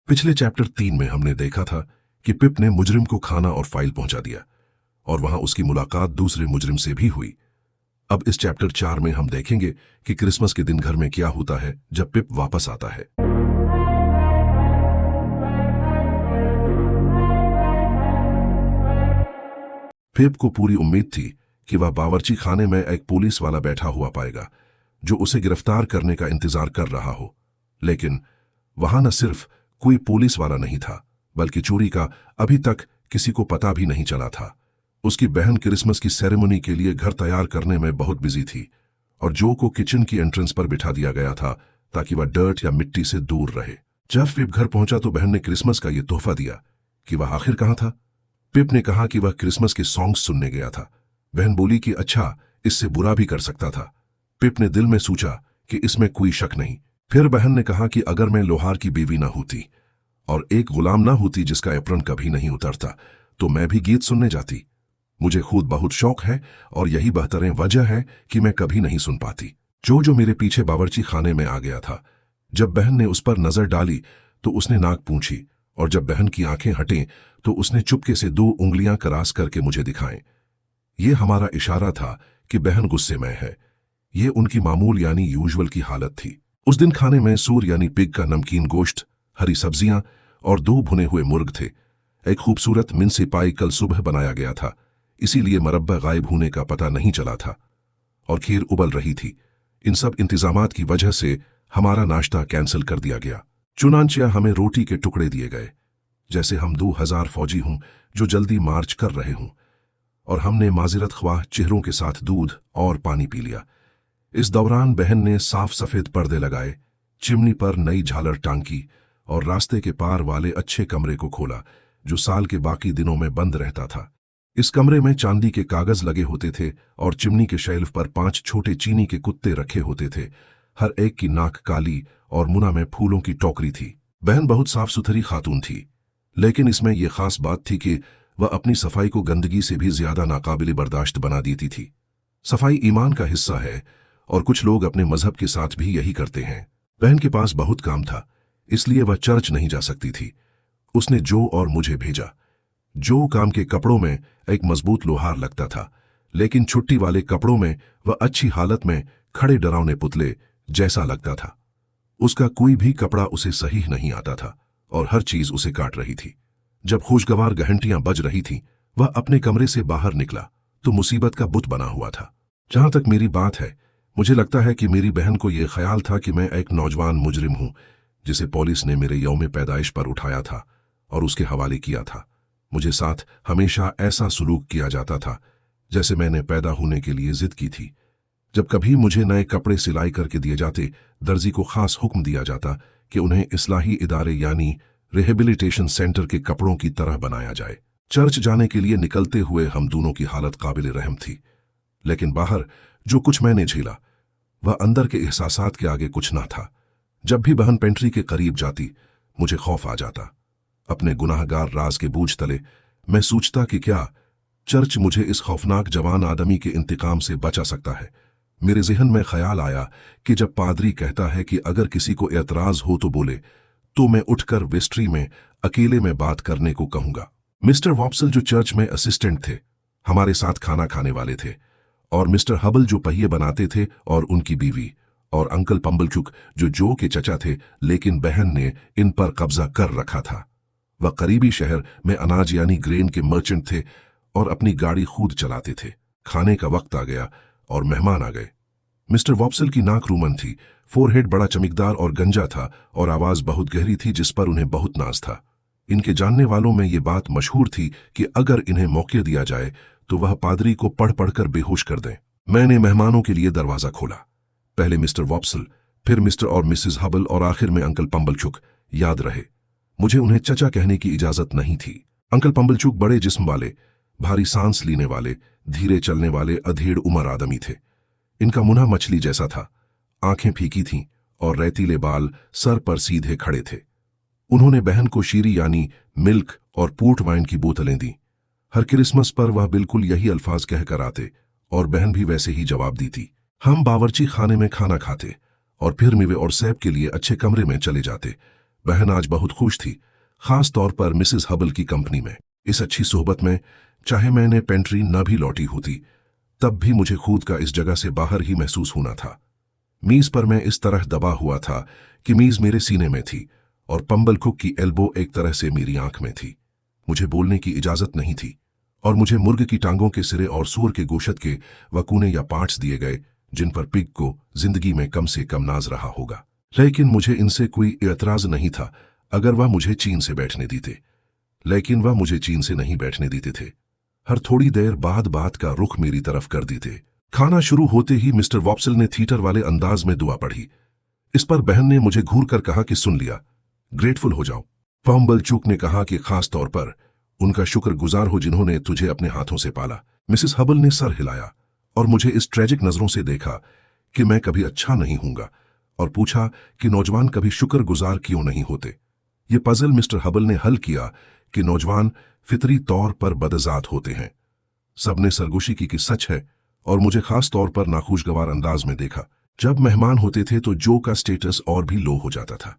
पिछले चैप्टर 3 में हमने देखा था कि पिप ने मुजरिम को खाना और फाइल पहुंचा दिया और वहां उसकी मुलाकात दूसरे मुजरिम से भी हुई। अब इस चैप्टर 4 में हम देखेंगे कि क्रिसमस के दिन घर में क्या होता है जब पिप वापस आता है। पिप को पूरी उम्मीद थी कि वह बावर्ची खाने में एक पुलिस वाला बैठा हुआ पाएगा जो उसे गिरफ्तार करने का इंतजार कर रहा हो, लेकिन वहां न सिर्फ कोई पुलिस वाला नहीं था बल्कि चोरी का अभी तक किसी को पता भी नहीं चला था। उसकी बहन क्रिसमस की सेरेमनी के लिए घर तैयार करने में बहुत बिजी थी और जो को किचन की एंट्रेंस पर बिठा दिया गया था ताकि वह डर्ट या मिट्टी से दूर रहे। जब पिप घर पहुंचा तो बहन ने क्रिसमस का यह तोहफा दिया कि वह आखिर कहां था। पिप ने कहा कि वह क्रिसमस के सॉन्ग्स सुनने गया था। बहन बोली कि अच्छा, इससे बुरा भी कर सकता था। पिप ने दिल में सोचा कि इसमें कोई शक नहीं। फिर बहन ने कहा कि अगर मैं लोहार की बीवी ना होती और एक गुलाम ना होती जिसका एप्रन कभी नहीं उतरता तो मैं भी गीत सुनने जाती। मुझे खुद बहुत शौक है और यही बेहतरीन वजह है कि मैं कभी नहीं सुन पाती। जो मेरे पीछे बावर्ची खाने में आ गया था। जब बहन ने उस पर नजर डाली तो उसने नाक पूंछी और जब बहन की आंखें हटें तो उसने चुपके से 2 उंगलियां करास करके मुझे दिखाएं। यह हमारा इशारा था कि बहन गुस्से में है। यह उनकी मामूल यानी यूजुअल की हालत थी। उस दिन खाने में सूर यानी पिग का नमकीन गोश्त, हरी सब्जियां और 2 भुने हुए मुर्ग थे। एक खूबसूरत मिन्सी पाई कल सुबह बनाया गया था, इसीलिए मरब्बा गायब होने का पता नहीं चला था और खीर उबल रही थी। इन सब इंतजामात की वजह से हमारा नाश्ता कैंसिल कर दिया गया। चुनांचिया हमें रोटी के टुकड़े दिए गए जैसे हम 2000 फौजी हों जो जल्दी मार्च कर रहे हों, और हमने माजिरत ख्वाह चेहरों के साथ दूध और पानी पी लिया। इस दौरान बहन ने साफ सफेद पर्दे लगाए, चिमनी पर नई झालर टांकी और रास्ते के पार वाले अच्छे कमरे को खोला जो साल के बाकी दिनों में बंद रहता था। इस कमरे में चांदी के कागज लगे होते थे और चिमनी के शेल्फ पर 5 छोटे चीनी के कुत्ते रखे होते थे। हर एक की नाक काली और मुना में फूलों की टोकरी थी। बहन बहुत साफ सुथरी खातून थी, लेकिन इसमें यह खास बात थी कि वह अपनी सफाई को गंदगी से भी ज्यादा नाकाबिल बर्दाश्त बना देती थी। सफाई ईमान का हिस्सा है और कुछ लोग अपने मजहब के साथ भी यही करते हैं। बहन के पास बहुत काम था, इसलिए वह चर्च नहीं जा सकती थी। उसने जो और मुझे भेजा। जो काम के कपड़ों में एक मजबूत लोहार लगता था, लेकिन छुट्टी वाले कपड़ों में वह अच्छी हालत में खड़े डरावने पुतले जैसा लगता था। उसका कोई भी कपड़ा उसे सही नहीं आता था और हर चीज उसे काट रही थी। जब खुशगवार घंटियां बज रही थीं, वह अपने कमरे से बाहर निकला तो मुसीबत का बुत बना हुआ था। जहां तक मेरी बात है, मुझे लगता है कि मेरी बहन को यह ख्याल था कि मैं एक नौजवान मुजरिम हूं जिसे पुलिस ने मेरे यौम पैदाइश पर उठाया था और उसके हवाले किया था। मुझे साथ हमेशा ऐसा सुलूक किया जाता था जैसे मैंने पैदा होने के लिए जिद की थी। जब कभी मुझे नए कपड़े सिलाई करके दिए जाते, दर्जी को खास हुक्म दिया जाता कि उन्हें इस्लाही इदारे यानी रिहेबिलिटेशन सेंटर के कपड़ों की तरह बनाया जाए। चर्च जाने के लिए निकलते हुए हम दोनों की हालत काबिल रहम थी, लेकिन बाहर जो कुछ मैंने झेला वह अंदर के एहसासात के आगे कुछ ना था। जब भी बहन पेंट्री के करीब जाती, मुझे खौफ आ जाता। अपने गुनाहगार राज के बूझ तले मैं सोचता कि क्या चर्च मुझे इस खौफनाक जवान आदमी के इंतकाम से बचा सकता है। मेरे जहन में ख्याल आया कि जब पादरी कहता है कि अगर किसी को एतराज हो तो बोले, तो मैं उठकर वेस्ट्री में अकेले में बात करने को कहूंगा। मिस्टर वॉप्सल जो चर्च में असिस्टेंट थे, हमारे साथ खाना खाने वाले थे, और मिस्टर हबल जो पहिए बनाते थे और उनकी बीवी, और अंकल पंबलचुक जो के चचा थे, लेकिन बहन ने इन पर कब्जा कर रखा था। वह करीबी शहर में अनाज यानी ग्रेन के मर्चेंट थे और अपनी गाड़ी खुद चलाते थे। खाने का वक्त आ गया और मेहमान आ गए। मिस्टर वॉप्सल की नाक रूमन थी, फोरहेड बड़ा चमकदार और गंजा था और आवाज बहुत गहरी थी जिस पर उन्हें बहुत नाज था। इनके जानने वालों में ये बात मशहूर थी कि अगर इन्हें मौके दिया जाए तो वह पादरी को पढ़ पढ़कर बेहोश कर दें। मैंने मेहमानों के लिए दरवाजा खोला। पहले मिस्टर वॉप्सल, फिर मिस्टर और मिसेस हबल और आखिर में अंकल पंबलचुक याद रहे। मुझे उन्हें चचा कहने की इजाजत नहीं थी। अंकल पंबलचुक बड़े जिस्म वाले, भारी सांस लेने वाले, धीरे चलने वाले अधेड़ उम्र आदमी थे। इनका मुंह मछली जैसा था, आंखें फीकी थीं और रेतीले बाल सर पर सीधे खड़े थे। उन्होंने बहन को शीरी यानी मिल्क और पोर्ट वाइन की बोतलें दी। हर क्रिसमस पर वह बिल्कुल यही अल्फाज कहकर आते और बहन भी वैसे ही जवाब दी थी। हम बावर्ची खाने में खाना खाते और फिर मिवे और सैब के लिए अच्छे कमरे में चले जाते। बहन आज बहुत खुश थी, खास तौर पर मिसेस हबल की कंपनी में। इस अच्छी सोहबत में चाहे मैंने पेंट्री न भी लौटी होती, तब भी मुझे खुद का इस जगह से बाहर ही महसूस होना था। मीज पर मैं इस तरह दबा हुआ था कि मीज मेरे सीने में थी और पंबल कुक की एल्बो एक तरह से मेरी आंख में थी। मुझे बोलने की इजाजत नहीं थी और मुझे मुर्ग की टांगों के सिरे और सूअर के गोशत के वकूने या पार्ट्स दिए गए, जिन पर पिग को जिंदगी में कम से कम नाज रहा होगा। लेकिन मुझे इनसे कोई एतराज नहीं था अगर वह मुझे चीन से बैठने देते। लेकिन वह मुझे चीन से नहीं बैठने देते थे। हर थोड़ी देर बाद बात का रुख मेरी तरफ कर देते। खाना शुरू होते ही मिस्टर वॉप्सल ने थिएटर वाले अंदाज में दुआ पढ़ी। इस पर बहन ने मुझे घूर कर कहा कि सुन लिया, ग्रेटफुल हो जाओ। पंबल चूक ने कहा कि खास तौर पर उनका शुक्रगुजार हो जिन्होंने तुझे अपने हाथों से पाला। मिसेस हबल ने सर हिलाया और मुझे इस ट्रेजिक नजरों से देखा कि मैं कभी अच्छा नहीं हूंगा, और पूछा कि नौजवान कभी शुक्रगुजार क्यों नहीं होते। ये पजल मिस्टर हबल ने हल किया कि नौजवान फितरी तौर पर बदजात होते हैं। सबने सरगोशी की कि सच है, और मुझे खास तौर पर नाखुशगवार अंदाज में देखा। जब मेहमान होते थे तो जो का स्टेटस और भी लो हो जाता था,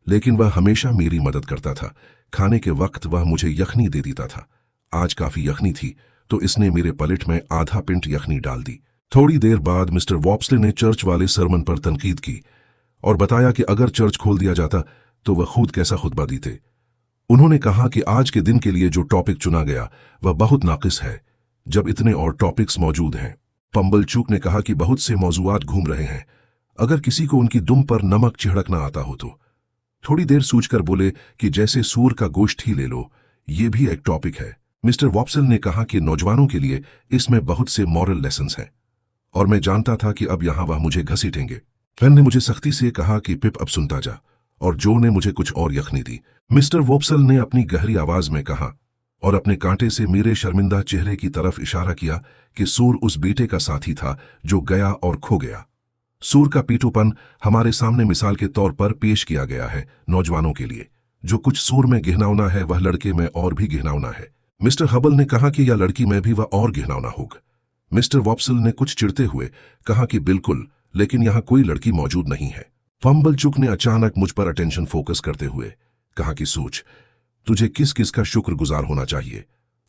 लेकिन वह हमेशा मेरी मदद करता था। खाने के वक्त वह मुझे यखनी दे देता था। आज काफी यखनी थी तो इसने मेरे पलेट में आधा पिंट यखनी डाल दी। थोड़ी देर बाद मिस्टर वॉप्सले ने चर्च वाले सरमन पर तनकीद की और बताया कि अगर चर्च खोल दिया जाता तो वह खुद कैसा खुतबा देते। उन्होंने कहा कि आज के दिन के लिए जो टॉपिक चुना गया वह बहुत नाकिस है, जब इतने और टॉपिक्स मौजूद हैं। पंबल चूक ने कहा कि बहुत से मौजूआत घूम रहे हैं, अगर किसी को उनकी दुम पर नमक छिड़कना आता हो तो। थोड़ी देर सूझकर बोले कि जैसे सूर का गोश्त ही ले लो, ये भी एक टॉपिक है। मिस्टर वॉप्सल ने कहा कि नौजवानों के लिए इसमें बहुत से मॉरल लेसन्स हैं, और मैं जानता था कि अब यहां वह मुझे घसीटेंगे। पेन ने मुझे सख्ती से कहा कि पिप अब सुनता जा, और जो ने मुझे कुछ और यखनी दी। मिस्टर वॉप्सल ने अपनी गहरी आवाज में कहा और अपने कांटे से मेरे शर्मिंदा चेहरे की तरफ इशारा किया कि सूर उस बेटे का साथी था जो गया और खो गया। सूर का पीटूपन हमारे सामने मिसाल के तौर पर पेश किया गया है नौजवानों के लिए। जो कुछ सूर में घिनौना है वह लड़के में और भी घिनौना है। मिस्टर हबल ने कहा कि या लड़की में भी वह और घिनौना होगा। मिस्टर वॉप्सल ने कुछ चिढ़ते हुए कहा कि बिल्कुल, लेकिन यहां कोई लड़की मौजूद नहीं है। पंबल चुक ने अचानक मुझ पर अटेंशन फोकस करते हुए कहा कि सोच, तुझे किस किस का शुक्रगुजार होना चाहिए।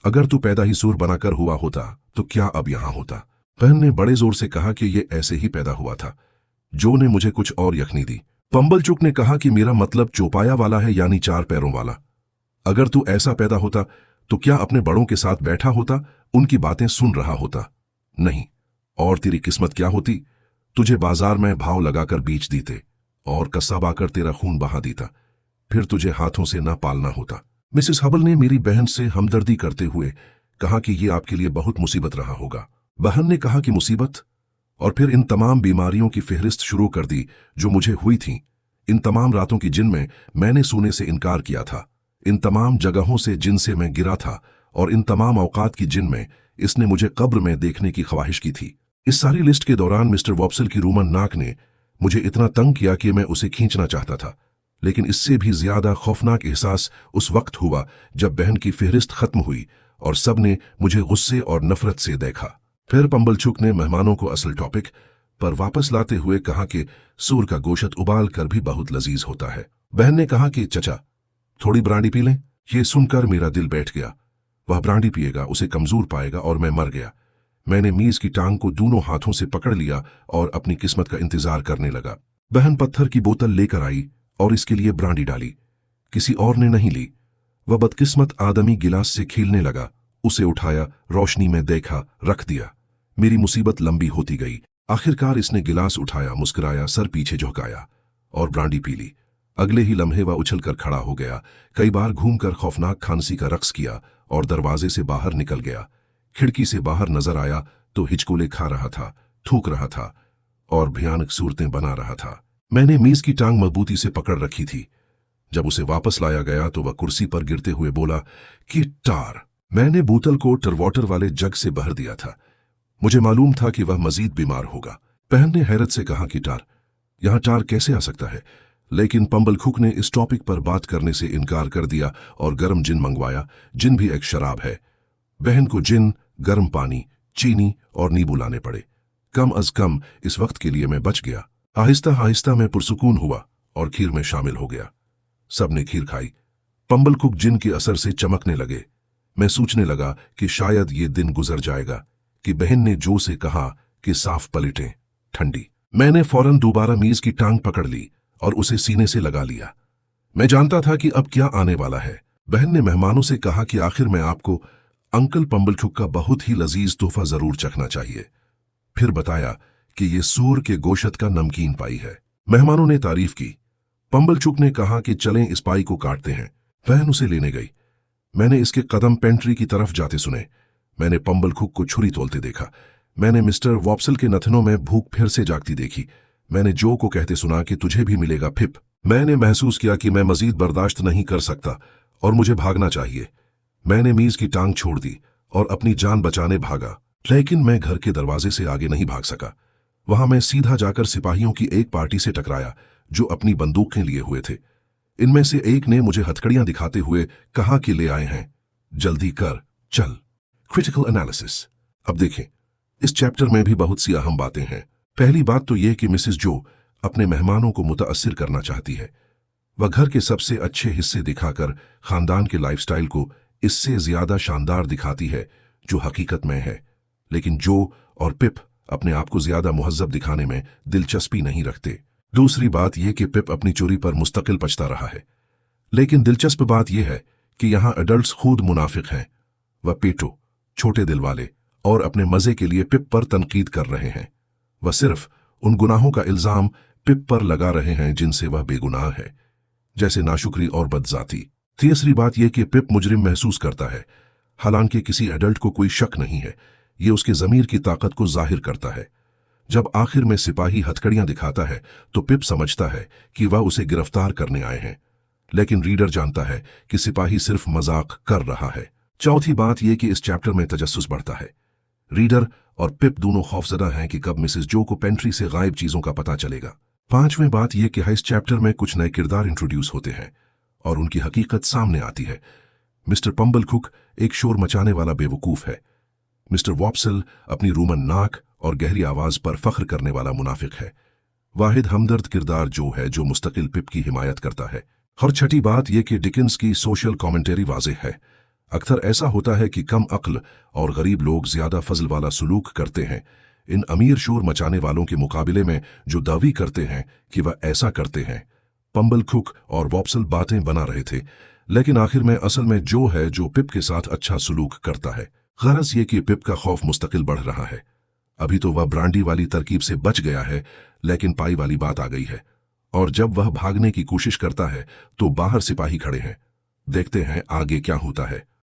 अगर तू पैदा ही सूर बनाकर हुआ होता तो क्या अब यहां होता। बहन ने बड़े जोर से कहा कि ये ऐसे ही पैदा हुआ था। जो ने मुझे कुछ और यखनी दी। पंबल चुक ने कहा कि मेरा मतलब चौपाया वाला है, यानी 4 पैरों वाला। अगर तू ऐसा पैदा होता तो क्या अपने बड़ों के साथ बैठा होता, उनकी बातें सुन रहा होता? नहीं। और तेरी किस्मत क्या होती? तुझे बाजार में भाव लगाकर बेच देते और कस्साब आकर तेरा खून बहा देता, फिर तुझे हाथों से ना पालना होता। मिसेस हबल ने मेरी बहन से हमदर्दी करते हुए कहा कि ये आपके लिए बहुत मुसीबत रहा होगा। बहन ने कहा कि मुसीबत, और फिर इन तमाम बीमारियों की फेहरिस्त शुरू कर दी जो मुझे हुई थी। इन तमाम रातों की जिनमें मैंने सोने से इनकार किया था, इन तमाम जगहों से जिनसे मैं गिरा था, और इन तमाम औकात की जिनमें इसने मुझे कब्र में देखने की ख्वाहिश की थी। इस सारी लिस्ट के दौरान मिस्टर वॉप्सल की रूमन नाक ने मुझे इतना तंग किया कि मैं उसे खींचना चाहता था। लेकिन इससे भी ज्यादा खौफनाक एहसास उस वक्त हुआ जब बहन की फेहरिस्त खत्म हुई और सब ने मुझे गुस्से और नफरत से देखा। फिर पंबल चुक ने मेहमानों को असल टॉपिक पर वापस लाते हुए कहा कि सूर का गोशत उबाल कर भी बहुत लजीज होता है। बहन ने कहा कि चचा, थोड़ी ब्रांडी पी लें। ये सुनकर मेरा दिल बैठ गया। वह ब्रांडी पिएगा, उसे कमजोर पाएगा और मैं मर गया। मैंने मीज की टांग को दोनों हाथों से पकड़ लिया और अपनी किस्मत का इंतजार करने लगा। बहन पत्थर की बोतल लेकर आई और इसके लिए ब्रांडी डाली। किसी और ने नहीं ली। वह बदकिस्मत आदमी गिलास से खेलने लगा, उसे उठाया, रोशनी में देखा, रख दिया। मेरी मुसीबत लंबी होती गई। आखिरकार इसने गिलास उठाया, मुस्कुराया, सर पीछे झुकाया और ब्रांडी पी ली। अगले ही लम्हे वह उछलकर खड़ा हो गया, कई बार घूमकर खौफनाक खांसी का रक्स किया और दरवाजे से बाहर निकल गया। खिड़की से बाहर नजर आया तो हिचकोले खा रहा था, थूक रहा था और भयानक सूरतें बना रहा था। मैंने मीज की टांग मजबूती से पकड़ रखी थी। जब उसे वापस लाया गया तो वह कुर्सी पर गिरते हुए बोला कि टार। मैंने बोतल को टरवाटर वाले जग से भर दिया था। मुझे मालूम था कि वह मजीद बीमार होगा। बहन ने हैरत से कहा कि टार, यहां टार कैसे आ सकता है? लेकिन पंबल खुक ने इस टॉपिक पर बात करने से इनकार कर दिया और गर्म जिन मंगवाया। जिन भी एक शराब है। बहन को जिन, गर्म पानी, चीनी और नींबू लाने पड़े। कम अज कम इस वक्त के लिए मैं बच गया। आहिस्ता आहिस्ता मैं पुरसुकून हुआ और खीर में शामिल हो गया। सबने खीर खाई। पंबल कुक जिन के असर से चमकने लगे। मैं सोचने लगा कि शायद ये दिन गुजर जाएगा कि बहन ने जो से कहा कि साफ पलटें ठंडी। मैंने फौरन दोबारा मीज की टांग पकड़ ली और उसे सीने से लगा लिया। मैं जानता था कि अब क्या आने वाला है। बहन ने मेहमानों से कहा कि आखिर में आपको अंकल पंबल कुक का बहुत ही लजीज तोहफा जरूर चखना चाहिए। फिर बताया कि ये सूर के गोशत का नमकीन पाई है। मेहमानों ने तारीफ की। पंबल कुक ने कहा कि चलें इस पाई को काटते हैं। बहन उसे लेने गई। मैंने इसके कदम पेंट्री की तरफ जाते सुने। मैंने पंबल कुक को छुरी तोलते देखा। मैंने मिस्टर वॉप्सल के नथनों में भूख फिर से जागती देखी। मैंने जो को कहते सुना कि तुझे भी मिलेगा फिप। मैंने महसूस किया कि मैं मजीद बर्दाश्त नहीं कर सकता और मुझे भागना चाहिए। मैंने मीज की टांग छोड़ दी और अपनी जान बचाने भागा, लेकिन मैं घर के दरवाजे से आगे नहीं भाग सका। वहां मैं सीधा जाकर सिपाहियों की एक पार्टी से टकराया जो अपनी बंदूकें लिए हुए थे। इनमें से एक ने मुझे हथकड़ियां दिखाते हुए कहा कि ले आए हैं, जल्दी कर, चल। Critical analysis. अब देखें, इस चैप्टर में भी बहुत सी अहम बातें हैं। पहली बात तो यह कि मिसेस जो अपने मेहमानों को मुतासिर करना चाहती है। वह घर के सबसे अच्छे हिस्से दिखाकर खानदान के लाइफस्टाइल को इससे ज्यादा शानदार दिखाती है जो हकीकत में है। लेकिन जो और पिप अपने आप को ज्यादा मुहज्जब दिखाने में दिलचस्पी नहीं रखते। दूसरी बात यह कि पिप अपनी चोरी पर मुस्तकिल पछता रहा है। लेकिन दिलचस्प बात यह है कि यहां एडल्ट्स खुद मुनाफिक हैं। वह पेटो, छोटे दिल वाले और अपने मजे के लिए पिप पर तनकीद कर रहे हैं। वह सिर्फ उन गुनाहों का इल्जाम पिप पर लगा रहे हैं जिनसे वह बेगुनाह है, जैसे नाशुक्री और बदजाती। तीसरी बात यह कि पिप मुजरिम महसूस करता है, हालांकि किसी एडल्ट को कोई शक नहीं है। यह उसके जमीर की ताकत को जाहिर करता है। जब आखिर में सिपाही हथकड़ियां दिखाता है तो पिप समझता है कि वह उसे गिरफ्तार करने आए हैं, लेकिन रीडर जानता है कि सिपाही सिर्फ मजाक कर रहा है। चौथी बात यह कि इस चैप्टर में तजस्सुस बढ़ता है। रीडर और पिप दोनों खौफजदा हैं कि कब मिसेस जो को पेंट्री से गायब चीजों का पता चलेगा। पांचवें बात यह कि इस चैप्टर में कुछ नए किरदार इंट्रोड्यूस होते हैं और उनकी हकीकत सामने आती है। मिस्टर पंबल कुक एक शोर मचाने वाला बेवकूफ है। मिस्टर वॉप्सल अपनी रूमन नाक और गहरी आवाज पर फख्र करने वाला मुनाफिक है। वाहिद हमदर्द किरदार जो है जो मुस्तकिल पिप की हिमायत करता है। और छठी बात यह कि डिकिंस की सोशल कमेंटरी वाज़ेह है। अक्सर ऐसा होता है कि कम अक्ल और गरीब लोग ज्यादा फजल वाला सुलूक करते हैं इन अमीर शोर मचाने वालों के मुकाबले में जो दावी करते हैं कि वह ऐसा करते हैं। पंबल कुक और वॉप्सल बातें बना रहे थे, लेकिन आखिर में असल में जो है जो पिप के साथ अच्छा सुलूक करता है। गरज ये कि पिप का खौफ मुस्तकिल बढ़ रहा है। अभी तो वह ब्रांडी वाली तरकीब से बच गया है, लेकिन पाई वाली बात आ गई है और जब वह भागने की कोशिश करता है तो बाहर सिपाही खड़े हैं। देखते हैं आगे क्या होता है।